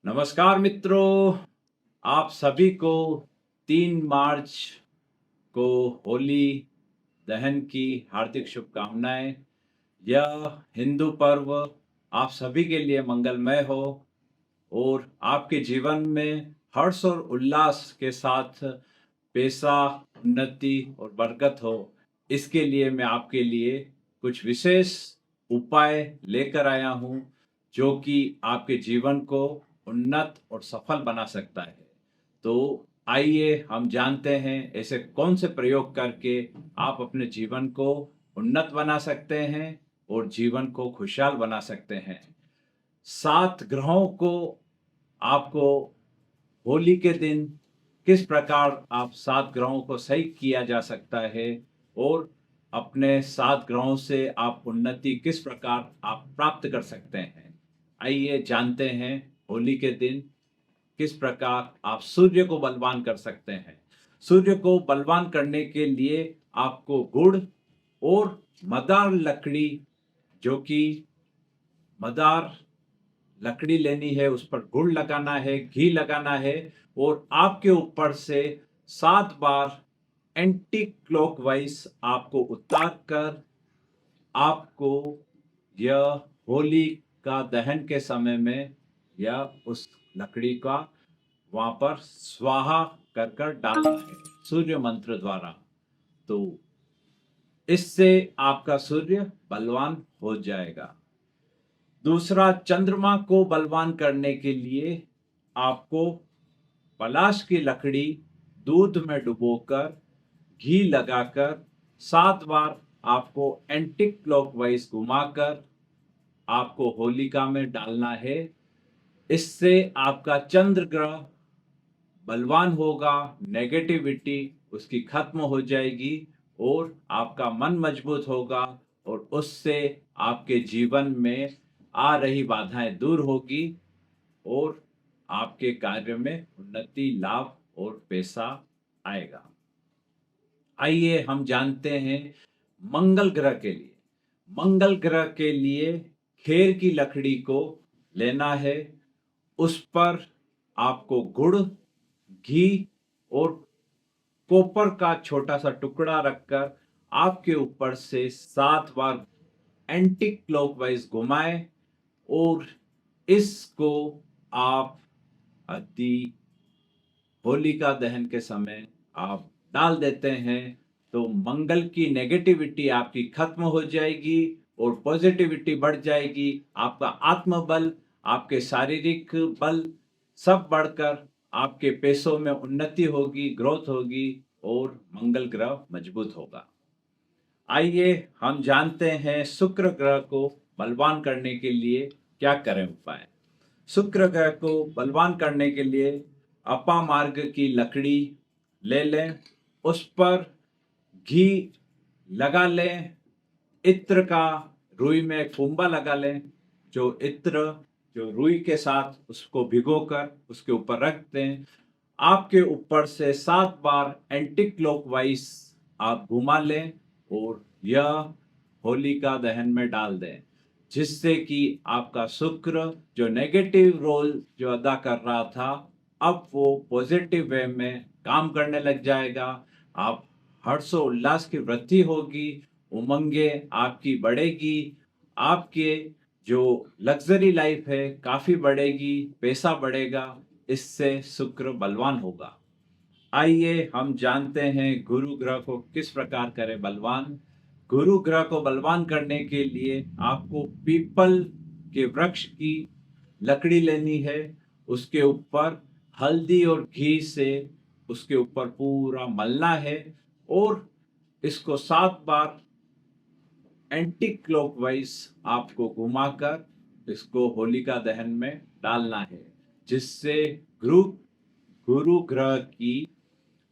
नमस्कार मित्रों, आप सभी को 3 मार्च को होली दहन की हार्दिक शुभकामनाएं। यह हिंदू पर्व आप सभी के लिए मंगलमय हो और आपके जीवन में हर्ष और उल्लास के साथ पैसा, उन्नति और बरकत हो। इसके लिए मैं आपके लिए कुछ विशेष उपाय लेकर आया हूँ जो कि आपके जीवन को उन्नत और सफल बना सकता है। तो आइए हम जानते हैं ऐसे कौन से प्रयोग करके आप अपने जीवन को उन्नत बना सकते हैं और जीवन को खुशहाल बना सकते हैं। 7 ग्रहों को आपको होली के दिन किस प्रकार आप 7 ग्रहों को सही किया जा सकता है और अपने 7 ग्रहों से आप उन्नति किस प्रकार आप प्राप्त कर सकते हैं। आइए जानते हैं होली के दिन किस प्रकार आप सूर्य को बलवान कर सकते हैं। सूर्य को बलवान करने के लिए आपको गुड़ और मदार लकड़ी, जो कि मदार लकड़ी लेनी है, उस पर गुड़ लगाना है, घी लगाना है और आपके ऊपर से 7 बार एंटी क्लॉकवाइज आपको उतार कर आपको यह होली का दहन के समय में या उस लकड़ी का वहां पर स्वाहा कर कर डालना है सूर्य मंत्र द्वारा। तो इससे आपका सूर्य बलवान हो जाएगा। दूसरा, चंद्रमा को बलवान करने के लिए आपको पलाश की लकड़ी दूध में डुबोकर घी लगाकर 7 बार आपको एंटी क्लॉकवाइज घुमाकर आपको होलिका में डालना है। इससे आपका चंद्र ग्रह बलवान होगा, नेगेटिविटी उसकी खत्म हो जाएगी और आपका मन मजबूत होगा और उससे आपके जीवन में आ रही बाधाएं दूर होगी और आपके कार्य में उन्नति, लाभ और पैसा आएगा। आइए हम जानते हैं मंगल ग्रह के लिए। मंगल ग्रह के लिए खेर की लकड़ी को लेना है, उस पर आपको गुड़, घी और कॉपर का छोटा सा टुकड़ा रखकर आपके ऊपर से 7 बार एंटी क्लॉकवाइज घुमाएं और इसको आप अति होलिका दहन के समय आप डाल देते हैं तो मंगल की नेगेटिविटी आपकी खत्म हो जाएगी और पॉजिटिविटी बढ़ जाएगी। आपका आत्मबल, आपके शारीरिक बल सब बढ़कर आपके पैसों में उन्नति होगी, ग्रोथ होगी और मंगल ग्रह मजबूत होगा। आइए हम जानते हैं शुक्र ग्रह को बलवान करने के लिए क्या करें उपाय। शुक्र ग्रह को बलवान करने के लिए अपामार्ग की लकड़ी ले लें, उस पर घी लगा लें, इत्र का रुई में कुंभा लगा लें, जो इत्र जो रुई के साथ उसको भिगोकर उसके ऊपर रख दें। आपके ऊपर से 7 बार एंटी क्लॉकवाइज आप घुमा लें और यह होलिका दहन में डाल दें, जिससे कि आपका शुक्र जो नेगेटिव रोल जो अदा कर रहा था, अब वो पॉजिटिव वे में काम करने लग जाएगा। आप हर्षोल्लास की वृद्धि होगी, उमंगे आपकी बढ़ेगी, आपके जो लग्जरी लाइफ है काफी बढ़ेगी, पैसा बढ़ेगा, इससे शुक्र बलवान होगा। आइए हम जानते हैं गुरु ग्रह को किस प्रकार करें बलवान। गुरु ग्रह को बलवान करने के लिए आपको पीपल के वृक्ष की लकड़ी लेनी है, उसके ऊपर हल्दी और घी से उसके ऊपर पूरा मलना है और इसको 7 बार एंटी क्लॉकवाइज आपको घुमाकर इसको होलिका दहन में डालना है, जिससे गुरु गुरु ग्रह की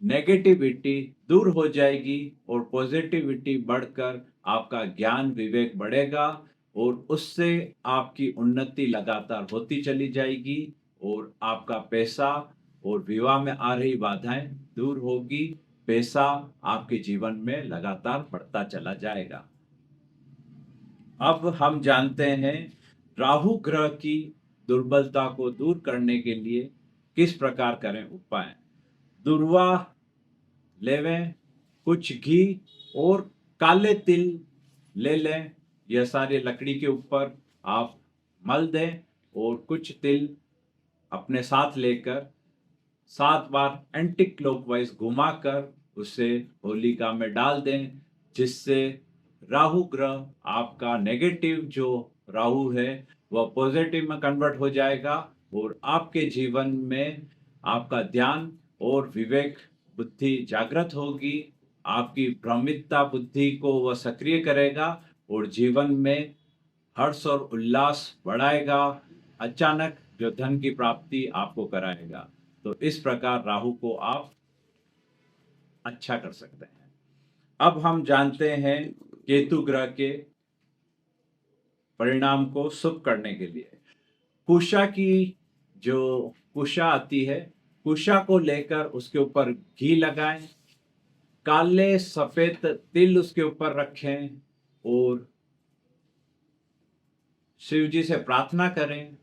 नेगेटिविटी दूर हो जाएगी और पॉजिटिविटी बढ़कर आपका ज्ञान विवेक बढ़ेगा और उससे आपकी उन्नति लगातार होती चली जाएगी और आपका पैसा और विवाह में आ रही बाधाएं दूर होगी। पैसा आपके जीवन में लगातार बढ़ता चला जाएगा। अब हम जानते हैं राहु ग्रह की दुर्बलता को दूर करने के लिए किस प्रकार करें उपाय। दुर्वा लेवें, कुछ घी और काले तिल ले लें। यह सारी लकड़ी के ऊपर आप मल दें और कुछ तिल अपने साथ लेकर 7 बार एंटी क्लॉकवाइज घुमाकर उसे होलिका में डाल दें, जिससे राहु ग्रह आपका नेगेटिव जो राहु है वह पॉजिटिव में कन्वर्ट हो जाएगा और आपके जीवन में आपका ध्यान और विवेक बुद्धि जागृत होगी। आपकी भ्रमितता बुद्धि को वह सक्रिय करेगा और जीवन में हर्ष और उल्लास बढ़ाएगा। अचानक जो धन की प्राप्ति आपको कराएगा। तो इस प्रकार राहु को आप अच्छा कर सकते हैं। अब हम जानते हैं केतु ग्रह के परिणाम को शुभ करने के लिए। कुशा की जो कुशा आती है, कुशा को लेकर उसके ऊपर घी लगाएं, काले सफेद तिल उसके ऊपर रखें और शिव जी से प्रार्थना करें,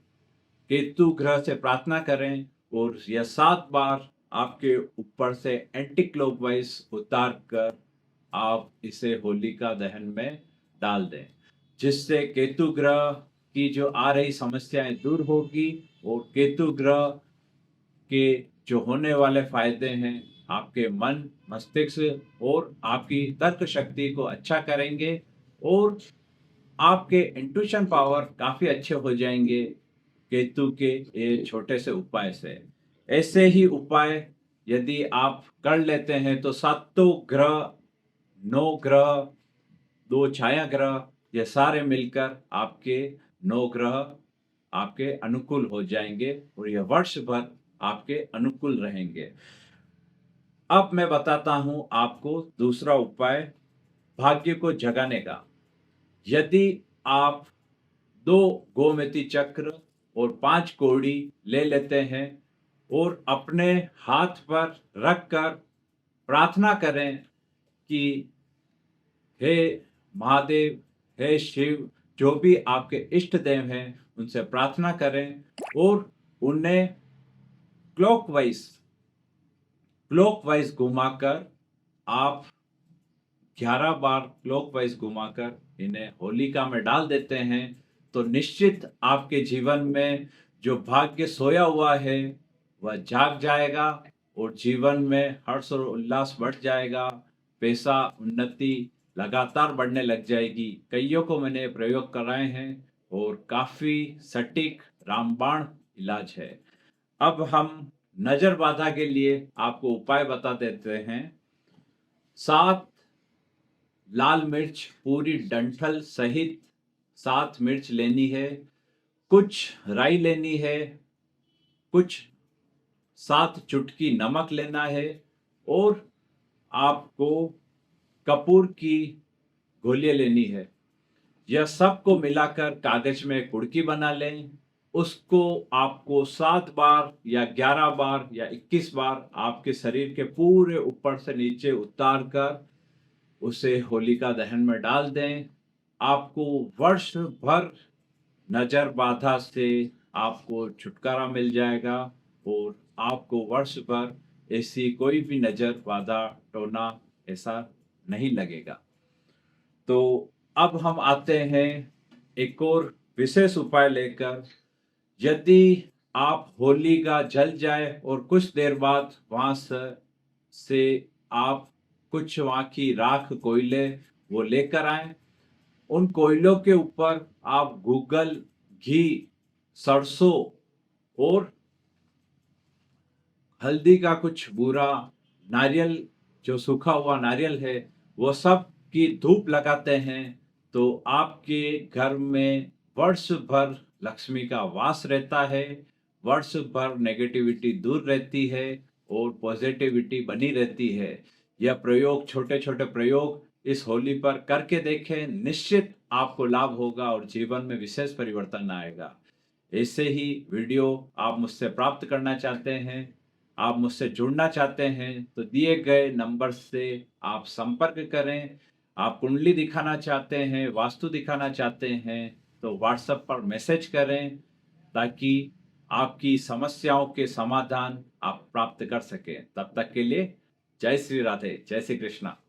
केतु ग्रह से प्रार्थना करें और यह 7 बार आपके ऊपर से एंटी क्लॉकवाइज उतार कर आप इसे होलिका दहन में डाल दें, जिससे केतु ग्रह की जो आ रही समस्याएं दूर होगी और केतु ग्रह के जो होने वाले फायदे हैं आपके मन, मस्तिष्क और आपकी तर्क शक्ति को अच्छा करेंगे और आपके इंट्यूशन पावर काफी अच्छे हो जाएंगे केतु के ये छोटे से उपाय से। ऐसे ही उपाय यदि आप कर लेते हैं तो 7 ग्रह, 9 ग्रह, 2 छाया ग्रह, ये सारे मिलकर आपके 9 ग्रह आपके अनुकूल हो जाएंगे और यह वर्ष भर आपके अनुकूल रहेंगे। अब मैं बताता हूं आपको दूसरा उपाय भाग्य को जगाने का। यदि आप 2 गोमती चक्र और 5 कौड़ी ले लेते हैं और अपने हाथ पर रखकर प्रार्थना करें कि हे महादेव, हे शिव, जो भी आपके इष्ट देव हैं उनसे प्रार्थना करें और उन्हें क्लॉकवाइज घुमाकर आप 11 बार क्लॉकवाइज घुमाकर इन्हें होलिका में डाल देते हैं तो निश्चित आपके जीवन में जो भाग्य सोया हुआ है वह जाग जाएगा और जीवन में हर्ष और उल्लास बढ़ जाएगा। पैसा उन्नति लगातार बढ़ने लग जाएगी। कईयों को मैंने प्रयोग कराए हैं और काफी सटीक रामबाण इलाज है। अब हम नजर बाधा के लिए आपको उपाय बता देते हैं। 7 लाल मिर्च पूरी डंठल सहित 7 मिर्च लेनी है, कुछ राई लेनी है, कुछ 7 चुटकी नमक लेना है और आपको कपूर की गोलियां लेनी है। यह सबको मिलाकर कागज में एक कुड़की बना लें। उसको आपको 7 बार या 11 बार या 21 बार आपके शरीर के पूरे ऊपर से नीचे उतार कर उसे होलिका दहन में डाल दें। आपको वर्ष भर नजर बाधा से आपको छुटकारा मिल जाएगा और आपको वर्ष भर ऐसी कोई भी नजर बाधा टोना ऐसा नहीं लगेगा। तो अब हम आते हैं एक और विशेष उपाय लेकर। यदि आप होलिका जल जाए और कुछ देर बाद वहां से आप कुछ वहां की राख कोयले वो लेकर आए, उन कोयलों के ऊपर आप गूगल, घी, सरसों और हल्दी का कुछ बूरा, नारियल जो सूखा हुआ नारियल है वो सब की धूप लगाते हैं तो आपके घर में वर्ष भर लक्ष्मी का वास रहता है, वर्ष भर नेगेटिविटी दूर रहती है और पॉजिटिविटी बनी रहती है। यह प्रयोग, छोटे छोटे प्रयोग इस होली पर करके देखें, निश्चित आपको लाभ होगा और जीवन में विशेष परिवर्तन आएगा। ऐसे ही वीडियो आप मुझसे प्राप्त करना चाहते हैं, आप मुझसे जुड़ना चाहते हैं तो दिए गए नंबर से आप संपर्क करें। आप कुंडली दिखाना चाहते हैं, वास्तु दिखाना चाहते हैं तो व्हाट्सएप पर मैसेज करें। ताकि आपकी समस्याओं के समाधान आप प्राप्त कर सकें। तब तक के लिए जय श्री राधे, जय श्री कृष्णा।